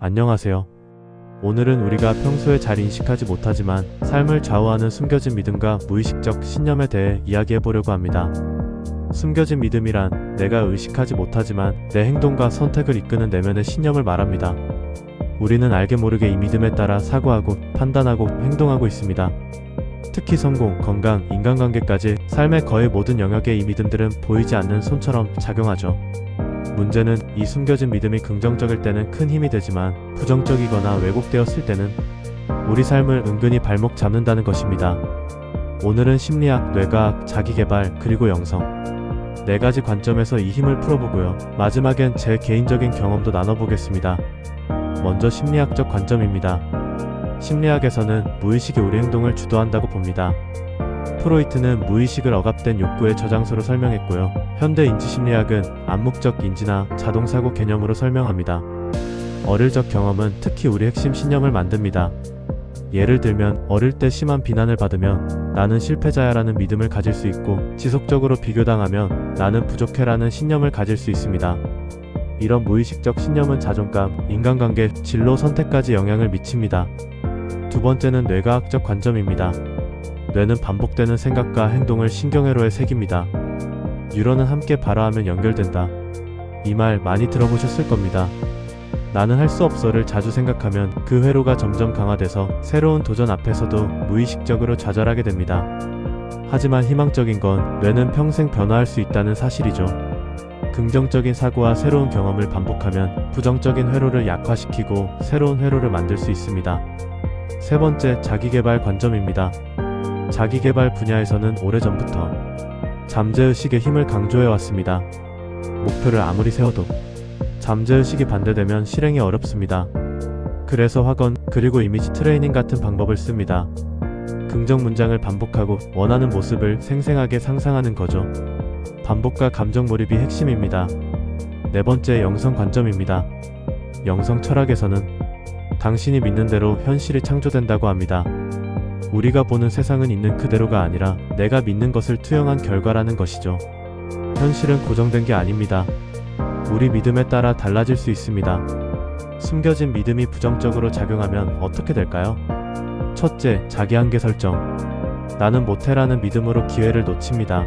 안녕하세요. 오늘은 우리가 평소에 잘 인식하지 못하지만 삶을 좌우하는 숨겨진 믿음과 무의식적 신념에 대해 이야기해보려고 합니다. 숨겨진 믿음이란 내가 의식하지 못하지만 내 행동과 선택을 이끄는 내면의 신념을 말합니다. 우리는 알게 모르게 이 믿음에 따라 사고하고 판단하고 행동하고 있습니다. 특히 성공, 건강, 인간관계까지 삶의 거의 모든 영역에 이 믿음들은 보이지 않는 손처럼 작용하죠. 문제는 이 숨겨진 믿음이 긍정적일 때는 큰 힘이 되지만 부정적이거나 왜곡되었을 때는 우리 삶을 은근히 발목 잡는다는 것입니다. 오늘은 심리학, 뇌과학, 자기계발, 그리고 영성 4가지 관점에서 이 힘을 풀어보고요. 마지막엔 제 개인적인 경험도 나눠보겠습니다. 먼저 심리학적 관점입니다. 심리학에서는 무의식이 우리 행동을 주도한다고 봅니다. 프로이트는 무의식을 억압된 욕구의 저장소로 설명했고요. 현대 인지심리학은 암묵적 인지나 자동사고 개념으로 설명합니다. 어릴 적 경험은 특히 우리 핵심 신념을 만듭니다. 예를 들면 어릴 때 심한 비난을 받으면 나는 실패자야라는 믿음을 가질 수 있고, 지속적으로 비교당하면 나는 부족해라는 신념을 가질 수 있습니다. 이런 무의식적 신념은 자존감, 인간관계, 진로 선택까지 영향을 미칩니다. 두 번째는 뇌과학적 관점입니다. 뇌는 반복되는 생각과 행동을 신경회로에 새깁니다. 뉴런은 함께 발화하면 연결된다. 이 말 많이 들어보셨을 겁니다. 나는 할 수 없어를 자주 생각하면 그 회로가 점점 강화돼서 새로운 도전 앞에서도 무의식적으로 좌절하게 됩니다. 하지만 희망적인 건 뇌는 평생 변화할 수 있다는 사실이죠. 긍정적인 사고와 새로운 경험을 반복하면 부정적인 회로를 약화시키고 새로운 회로를 만들 수 있습니다. 세 번째, 자기계발 관점입니다. 자기계발 분야에서는 오래전부터 잠재의식의 힘을 강조해왔습니다. 목표를 아무리 세워도 잠재의식이 반대되면 실행이 어렵습니다. 그래서 학원, 그리고 이미지 트레이닝 같은 방법을 씁니다. 긍정 문장을 반복하고 원하는 모습을 생생하게 상상하는 거죠. 반복과 감정 몰입이 핵심입니다. 네 번째, 영성 관점입니다. 영성 철학에서는 당신이 믿는 대로 현실이 창조된다고 합니다. 우리가 보는 세상은 있는 그대로가 아니라 내가 믿는 것을 투영한 결과라는 것이죠. 현실은 고정된 게 아닙니다. 우리 믿음에 따라 달라질 수 있습니다. 숨겨진 믿음이 부정적으로 작용하면 어떻게 될까요? 첫째, 자기 한계 설정. 나는 못해라는 믿음으로 기회를 놓칩니다.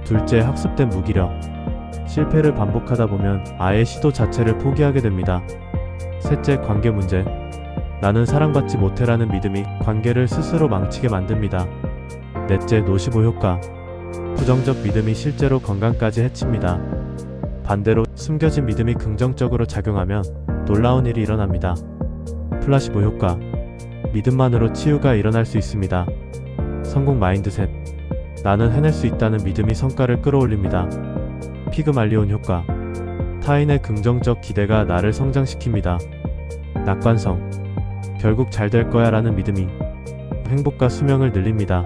둘째, 학습된 무기력. 실패를 반복하다 보면 아예 시도 자체를 포기하게 됩니다. 셋째, 관계 문제. 나는 사랑받지 못해라는 믿음이 관계를 스스로 망치게 만듭니다. 넷째, 노시보 효과. 부정적 믿음이 실제로 건강까지 해칩니다. 반대로 숨겨진 믿음이 긍정적으로 작용하면 놀라운 일이 일어납니다. 플라시보 효과. 믿음만으로 치유가 일어날 수 있습니다. 성공 마인드셋. 나는 해낼 수 있다는 믿음이 성과를 끌어올립니다. 피그말리온 효과. 타인의 긍정적 기대가 나를 성장시킵니다. 낙관성. 결국 잘 될 거야 라는 믿음이 행복과 수명을 늘립니다.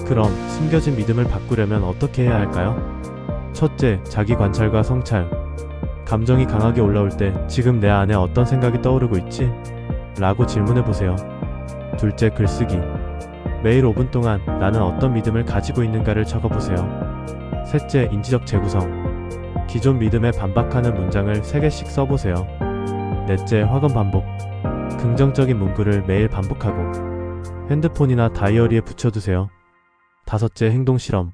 그럼 숨겨진 믿음을 바꾸려면 어떻게 해야 할까요? 첫째, 자기 관찰과 성찰. 감정이 강하게 올라올 때 지금 내 안에 어떤 생각이 떠오르고 있지? 라고 질문해보세요. 둘째, 글쓰기. 매일 5분 동안 나는 어떤 믿음을 가지고 있는가를 적어보세요. 셋째, 인지적 재구성. 기존 믿음에 반박하는 문장을 3개씩 써보세요. 넷째, 확언 반복. 긍정적인 문구를 매일 반복하고 핸드폰이나 다이어리에 붙여두세요. 다섯째, 행동 실험.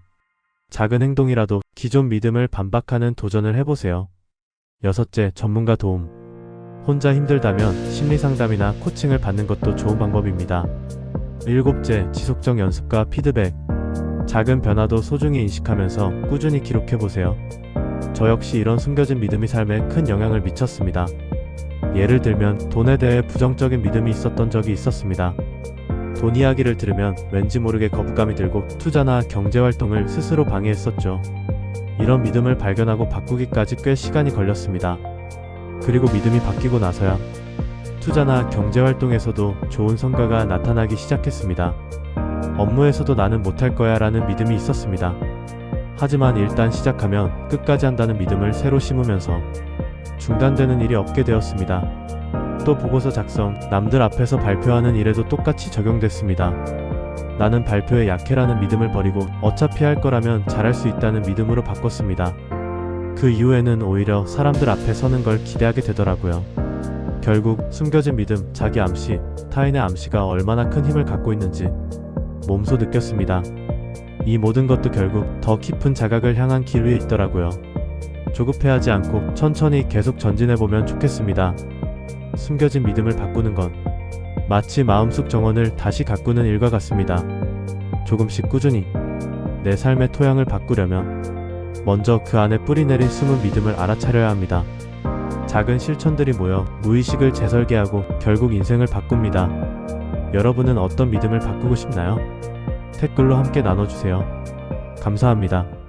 작은 행동이라도 기존 믿음을 반박하는 도전을 해보세요. 여섯째, 전문가 도움. 혼자 힘들다면 심리상담이나 코칭을 받는 것도 좋은 방법입니다. 일곱째, 지속적 연습과 피드백. 작은 변화도 소중히 인식하면서 꾸준히 기록해보세요. 저 역시 이런 숨겨진 믿음이 삶에 큰 영향을 미쳤습니다. 예를 들면 돈에 대해 부정적인 믿음이 있었던 적이 있었습니다. 돈 이야기를 들으면 왠지 모르게 거부감이 들고 투자나 경제활동을 스스로 방해했었죠. 이런 믿음을 발견하고 바꾸기까지 꽤 시간이 걸렸습니다. 그리고 믿음이 바뀌고 나서야 투자나 경제활동에서도 좋은 성과가 나타나기 시작했습니다. 업무에서도 나는 못할 거야 라는 믿음이 있었습니다. 하지만 일단 시작하면 끝까지 한다는 믿음을 새로 심으면서 중단되는 일이 없게 되었습니다. 또 보고서 작성, 남들 앞에서 발표하는 일에도 똑같이 적용됐습니다. 나는 발표에 약해라는 믿음을 버리고 어차피 할 거라면 잘할 수 있다는 믿음으로 바꿨습니다. 그 이후에는 오히려 사람들 앞에 서는 걸 기대하게 되더라고요. 결국 숨겨진 믿음, 자기 암시, 타인의 암시가 얼마나 큰 힘을 갖고 있는지 몸소 느꼈습니다. 이 모든 것도 결국 더 깊은 자각을 향한 길 위에 있더라고요. 조급해하지 않고 천천히 계속 전진해보면 좋겠습니다. 숨겨진 믿음을 바꾸는 건 마치 마음속 정원을 다시 가꾸는 일과 같습니다. 조금씩 꾸준히 내 삶의 토양을 바꾸려면 먼저 그 안에 뿌리내린 숨은 믿음을 알아차려야 합니다. 작은 실천들이 모여 무의식을 재설계하고 결국 인생을 바꿉니다. 여러분은 어떤 믿음을 바꾸고 싶나요? 댓글로 함께 나눠주세요. 감사합니다.